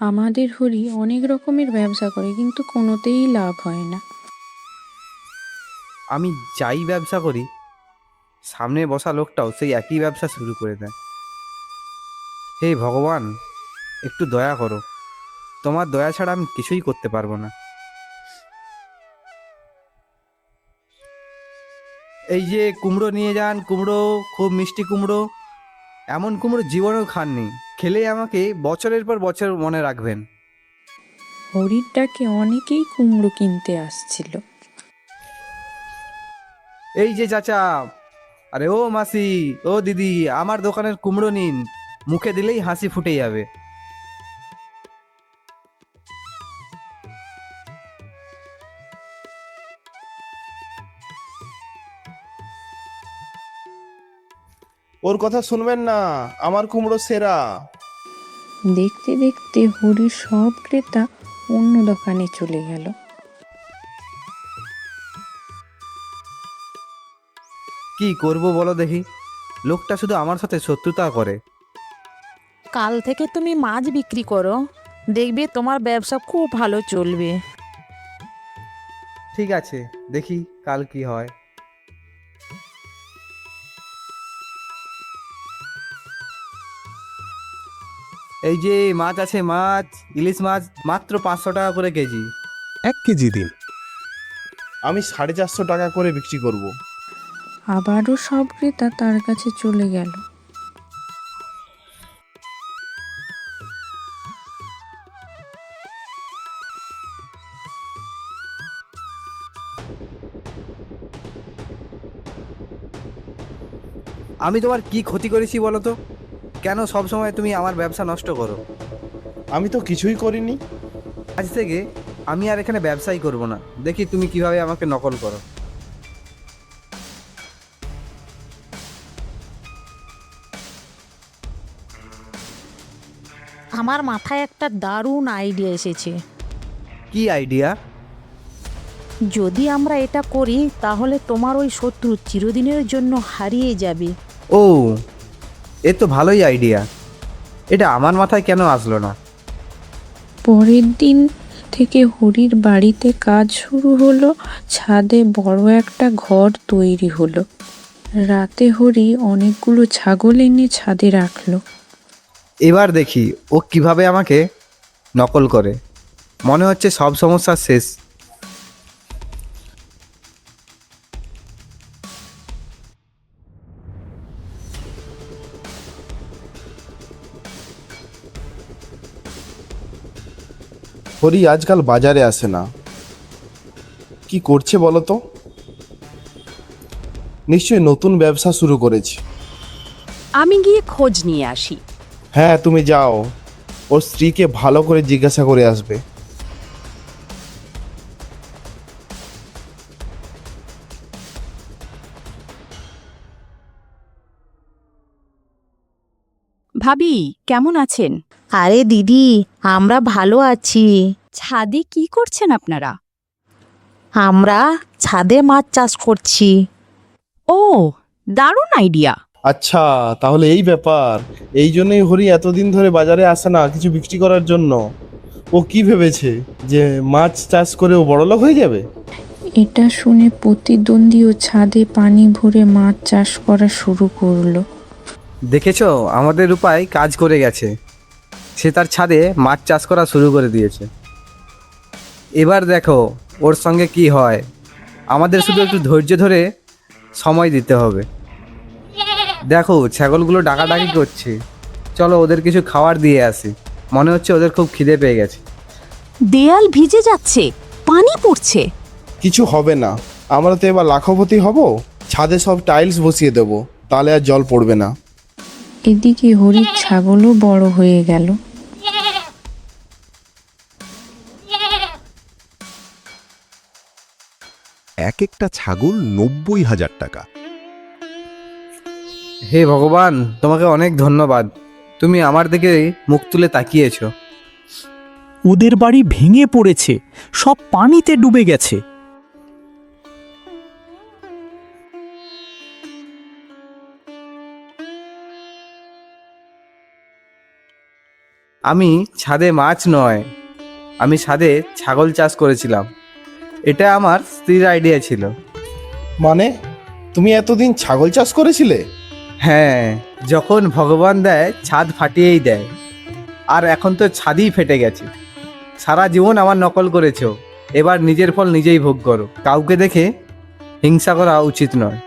আমাদের হরি অনেক রকমের ব্যবসা করে কিন্তু কোনোতেই লাভ হয় না। আমি যাই ব্যবসা করি, সামনে বসা লোকটাও সেই একই ব্যবসা শুরু করে দেয়। হে ভগবান, একটু দয়া করো, তোমার দয়া ছাড়া আমি কিছুই করতে পারবো না। এই যে কুমড়ো নিয়ে যান, কুমড়ো, খুব মিষ্টি কুমড়ো। এমন কুমড়ো জীবনেও খাননি, খেলেই আমাকে বছরের পর বছর মনে রাখবেন। হরির ডাকে অনেকেই কুমড়ো কিনতে আসছিল। এই যে চাচা, আরে ও মাসি, ও দিদি, আমার দোকানের কুমড়ো নিন, মুখে দিলেই হাসি ফুটে যাবে। ওর কথা শুনবেন না, আমার কুমড়ো সেরা। দেখতে দেখতে হরির সব ক্রেতা অন্য দোকানে চলে গেল। কি করব বলো দেখি, লোকটা শুধু আমার সাথে শত্রুতা করে। কাল থেকে তুমি মাছ বিক্রি করো, দেখবে তোমার ব্যবসা খুব ভালো চলবে। ঠিক আছে, দেখি কাল কি হয়। এই যে মাছ আছে, মাছ, ইলিশ মাছ মাত্র 500 টাকা করে কেজি। 1 কেজি দিন। আমি 450 টাকা করে বিক্রি করব। আবারও সব ক্রেতা তার কাছে চলে গেল। আমি তোমার কি ক্ষতি করেছি বলো তো? কেন সব সময় তুমি আমার ব্যবসা নষ্ট করো? আমি তো কিছুই করিনি। আজ থেকে আমি আর এখানে ব্যবসাই করব না, দেখি তুমি কিভাবে আমাকে নকল করো। আমার মাথায় একটা দারুণ আইডিয়া এসেছে। কি আইডিয়া? যদি আমরা এটা করি তাহলে তোমার ওই শত্রু চিরদিনের জন্য হারিয়ে যাবে। ও, এ তো ভালোই আইডিয়া, এটা আমার মাথায় কেন আসলো না? পরের দিন থেকে হরির বাড়িতে কাজ শুরু হলো। ছাদে বড় একটা ঘর তৈরি হলো। রাতে হরি অনেকগুলো ছাগল এনে ছাদে রাখলো। এবার দেখি ও কিভাবে আমাকে নকল করে। মনে হচ্ছে সব সমস্যা শেষ। হরি আজকাল বাজারে আসে না, কি করছে বলো তো? নিশ্চয়ই নতুন ব্যবসা শুরু করেছে। আমি গিয়ে খোঁজ নিয়ে আসি। হ্যাঁ, তুমি যাও, ওর স্ত্রীকে ভালো করে জিজ্ঞাসা করে আসবে। ভাবি, কেমন আছেন? আরে দিদি, আমরা ভালো আছি। ছাদে কি করছেন আপনারা? আমরা ছাদে মাছ চাষ করছি। ও, দারুণ আইডিয়া। আচ্ছা, তাহলে এই ব্যাপার। এই জন্যই হরি এতদিন ধরে বাজারে আসে না কিছু বিক্রি করার জন্য। ও কি ভেবেছে যে মাছ চাষ করে ও বড়লোক হয়ে যাবে? এটা শুনে প্রতিদ্বন্দ্বীও ছাদে পানি ভরে মাছ চাষ করা শুরু করলো। দেখেছো, আমাদের উপায় কাজ করে গেছে। সে তার ছাদে মাছ চাষ করা শুরু করে দিয়েছে। এবার দেখো ওর সঙ্গে কি হয়। আমাদের শুধু একটু ধৈর্য ধরে সময় দিতে হবে। দেখো ছাগলগুলো ডাকাডাকি করছে, চলো ওদের কিছু খাবার দিয়ে আসি। মনে হচ্ছে ওদের খুব খিদে পেয়ে গেছে। দেয়াল ভিজে যাচ্ছে, পানি পড়ছে। কিছু হবে না, আমরা তো এবার লাখপতি হব। ছাদে সব টাইলস বসিয়ে দেবো, তাহলে আর জল পড়বে না। এদিকে হরির ছাগলও বড় হয়ে গেল। এক একটা ছাগল 90,000 টাকা। হে ভগবান, তোমাকে অনেক ধন্যবাদ, তুমি আমার দিকে মুখ তুলে তাকিয়েছো। ওদের বাড়ি ভেঙে পড়েছে, সব পানিতে ডুবে গেছে। আমি ছাদে মাছ নয়, আমি ছাদে ছাগল চাষ করেছিলাম। এটা আমার স্ত্রীর আইডিয়া ছিল। মানে তুমি এতদিন ছাগল চাষ করেছিলে? হ্যাঁ, যখন ভগবান দেয় ছাদ ফাটিয়েই দেয়। আর এখন তো ছাদই ফেটে গেছে। সারা জীবন আমার নকল করেছো, এবার নিজের ফল নিজেই ভোগ করো। কাউকে দেখে হিংসা করা উচিত নয়।